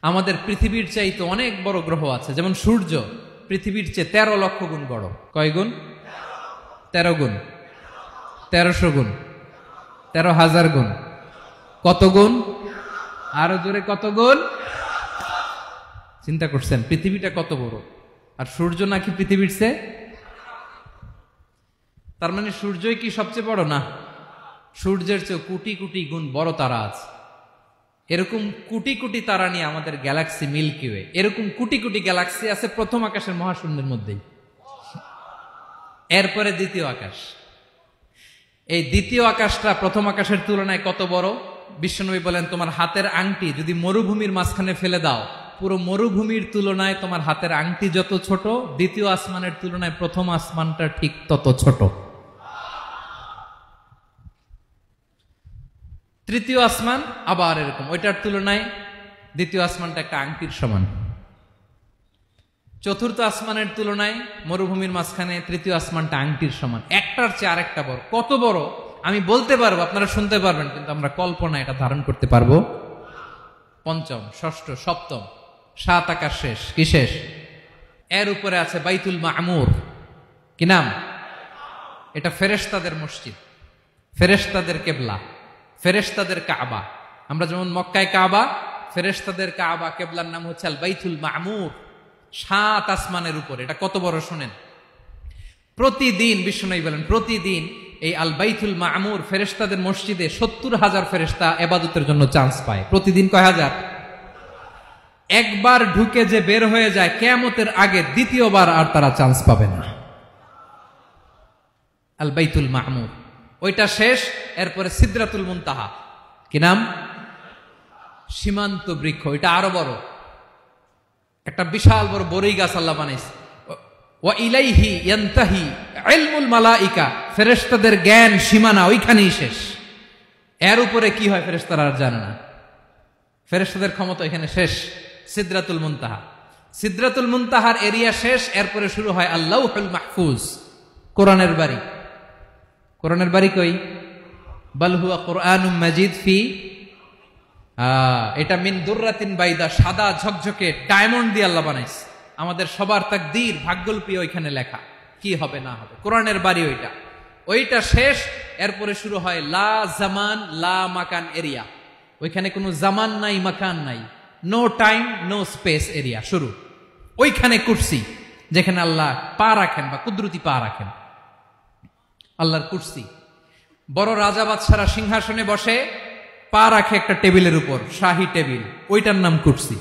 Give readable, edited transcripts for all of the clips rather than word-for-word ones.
আমাদের পৃথিবীর চাইতে অনেক বড় গ্রহ আছে, যেমন সূর্য পৃথিবীর চেয়ে 13 লক্ষ গুণ বড়। কয় গুণ? 13 গুণ, 1300 গুণ, 13,000 গুণ। কত গুণ? আরো জোরে কত গুণ? চিন্তা করছেন পৃথিবীটা কত বড়, আর সূর্য নাকি পৃথিবীর চেয়ে? তার মানে সূর্যই কি সবচেয়ে বড়? না, সূর্যের চেয়ে কোটি কোটি গুণ বড় তারা আছে। এরকম কোটি কোটি তারা নিয়ে আমাদের গ্যালাক্সি মিল্কি ওয়ে। এরকম কোটি কোটি গ্যালাক্সি আছে প্রথম আকাশের মহাশূন্যের মধ্যেই। এরপরে দ্বিতীয় আকাশ। এই দ্বিতীয় আকাশটা প্রথম আকাশের তুলনায় কত বড়? বিশ্বনবী বলেন, তোমার হাতের আংটি যদি মরুভূমির মাঝখানে ফেলে দাও, পুরো মরুভূমির তুলনায় তোমার হাতের আংটি যত ছোট, দ্বিতীয় আসমানের তুলনায় প্রথম আসমানটা ঠিক তত ছোট। তৃতীয় আসমান আবার এরকম, ওইটার তুলনায় দ্বিতীয় আসমানটা একটা আংটির সমান। চতুর্থ আসমানের তুলনায় মরুভূমির মাঝখানে তৃতীয় আসমানটা আংটির সমান। একটার চেয়ে আরেকটা বড়। কত বড় আমি বলতে পারবো, আপনারা শুনতে পারবেন, কিন্তু আমরা কল্পনা এটা ধারণ করতে পারবো? পঞ্চম, ষষ্ঠ, সপ্তম, 7 আকাশ শেষ। কি শেষ? এর উপরে আছে বাইতুল মামুর। কি নাম? এটা ফেরেশতাদের মসজিদ, ফেরেশতাদের কেবলা, ফেরেশতাদের কাবা। আমরা যেমন মক্কায় কাবা, ফেরেশতাদের কাবা কেবলার নাম হচ্ছে আল বাইতুল মামুর। 7 আসমানের উপর। এটা কত বড় শুনেন। প্রতিদিন বিশ্বনবী বলেন, প্রতিদিন এই আল বাইতুল মামুর ফেরেশতাদের মসজিদে 70,000 ফেরেশতা ইবাদতের জন্য চান্স পায়। প্রতিদিন কয় হাজার? একবার ঢুকে যে বের হয়ে যায় কিয়ামতের আগে দ্বিতীয়বার আর তারা চান্স পাবে না। আল বাইতুল মামুর ওইটা শেষ। এরপরে সিদরাতুল মুনতাহা। কি নাম? সীমান্ত বৃক্ষ। এটা আরো বড়, একটা বিশাল বড় বড়ই গাছ আল্লাহ বানাইছে। ওয়া ইলাইহি ইয়ানতাহি ইলমুল মালাইকা, ফেরেশতাদের জ্ঞান সীমানা ওইখানেই শেষ। এর উপরে কি হয় ফেরেশতারা আর জানে না। ফেরেশতাদের ক্ষমতা এখানে শেষ। সিদরাতুল মুনতাহা, সিদরাতুল মুনতাহার এরিয়া শেষ। এরপরে শুরু হয় আল্লাহুল মাহফুজ, কোরআনের বাড়ি। কোরআনের বাড়ি কই? বাল হুয়া কুরআনুম মাজিদ ফি, এটা মিন দুররাতিন বাইদা, সাদা ঝকঝকে ডায়মন্ড দিয়ে আল্লাহ বানাইছে। আমাদের সবার তাকদীর, ভাগ্যলিপি ওইখানে লেখা, কি হবে না হবে। কোরআনের বাড়ি ওইটা। ওইটা শেষ। এরপরে শুরু হয় লা জামান লা মাকান এরিয়া। ওইখানে কোনো জামান নাই, মাকান নাই, no time no space area শুরু। ওইখানে কুরসি, যেখানে আল্লাহ পা রাখেন বা কুদরতি পা রাখেন, আল্লাহর কুরসি। বড় রাজা বাদশারা সিংহাসনে বসে পা রাখে একটা টেবিলের উপর, শাহী টেবিল, ওইটার নাম কুরসি।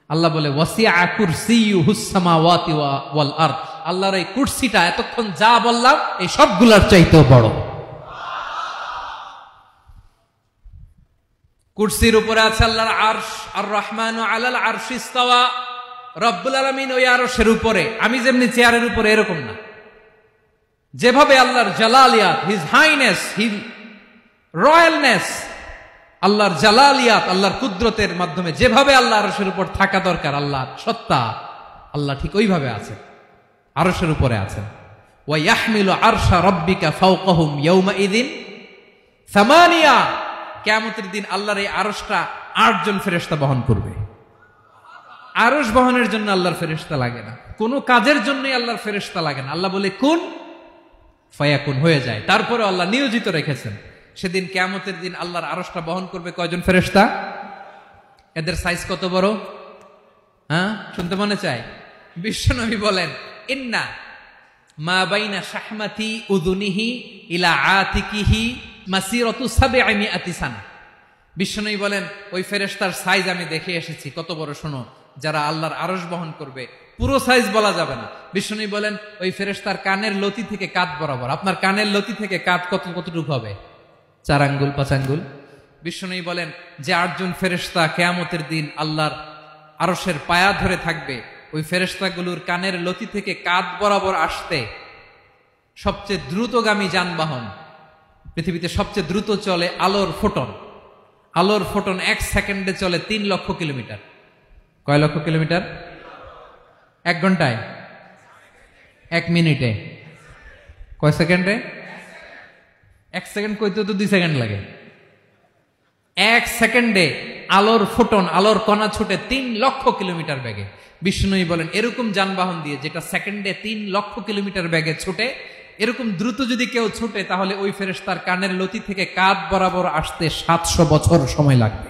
আল্লাহ বলে ওয়াসিআ কুরসিয়ুহুস সামাওয়াতি ওয়াল আরদ। আল্লাহর এই কুরসিটা এতক্ষণ যা বললাম এই সবগুলোর চাইতেও বড়। কুরসির উপরে আছে আল্লাহর আরশ। আর রহমানু আলাল আরশি ইস্তাওয়া। রব্বুল আলামিন ওই আরশের উপরে। আমি যেমনি চেয়ারের উপরে এরকম না। যেভাবে আল্লাহর জালালিয়াত, হিজ হাইনেস, হিজ রয়্যালনেস, আল্লাহর জালালিয়াত, আল্লাহর কুদরতের মাধ্যমে যেভাবে আল্লাহ আরশের উপর থাকা দরকার, আল্লাহর সত্তা, আল্লাহ ঠিক ওইভাবে আছেন, আরশের উপরে আছেন। ওয়া ইয়াহমিলু আরশা রাব্বিকা ফাওকাহুম ইয়াওমাইযিন সামানিয়া। কিয়ামতের দিন আল্লাহর এই আরশটা 8 জন ফেরেশতা বহন করবে। আরশ বহনের জন্য আল্লাহর ফেরেশতা লাগে না, কোনো কাজের জন্যই আল্লাহর ফেরেশতা লাগে না। আল্লাহ বলে কুন ফায়াকুন, হয়ে যায়। তারপরে আল্লাহ নিয়োজিত রেখেছেন। সেদিন কিয়ামতের দিন আল্লাহর আরশটা বহন করবে কয়জন ফেরেশতা? এদের সাইজ কত বড়? শুনতে মনে চায়? বিশ্বনবী বলেন, ইন্না মা বাইনা শাহমাতি উযুনিহি ইলা আতিকিহি মাসিরাতু 700 সানা। বিশ্বনবী বলেন, ওই ফেরেশতার সাইজ আমি দেখে এসেছি। কত বড় শোনো, যারা আল্লাহর আরশ বহন করবে। পুরো সাইজ বলা যাবে না। বিশ্বনবী বলেন, ওই ফেরেশতার কানের লতি থেকে কাঁধ বরাবর। আপনার কানের লতি থেকে কাঁধ কতটুকু হবে? 4 আঙ্গুল 5 আঙ্গুল। বিশ্বনবী বলেন যে 8 জন ফেরেশতা কিয়ামতের দিন আল্লাহর আরশের পায়া ধরে থাকবে, ওই ফেরেশতাগুলোর কানের লতি থেকে কাঁধ বরাবর আসতে সবচেয়ে দ্রুতগামী যানবাহন, পৃথিবীতে সবচেয়ে দ্রুত চলে আলোর ফোটন। আলোর ফোটন 1 সেকেন্ডে চলে 3 লক্ষ কিলোমিটার। কয় লক্ষ কিলোমিটার? 1 ঘন্টায়? 1 মিনিটে? কয় সেকেন্ডে? 1 সেকেন্ড কইতে তো 2 সেকেন্ড লাগে। 1 সেকেন্ডে আলোর ফোটন, আলোর কণা ছুটে 3 লক্ষ কিলোমিটার বেগে। বিষ্ণুই বলেন এরকম যানবাহন দিয়ে যেটা সেকেন্ডে 3 লক্ষ কিলোমিটার বেগে ছুটে, এরকম দ্রুত যদি কেউ ছুটে তাহলে ওই ফেরেশতার কানের লতি থেকে কাঁধ বরাবর আসতে 700 বছর সময় লাগবে।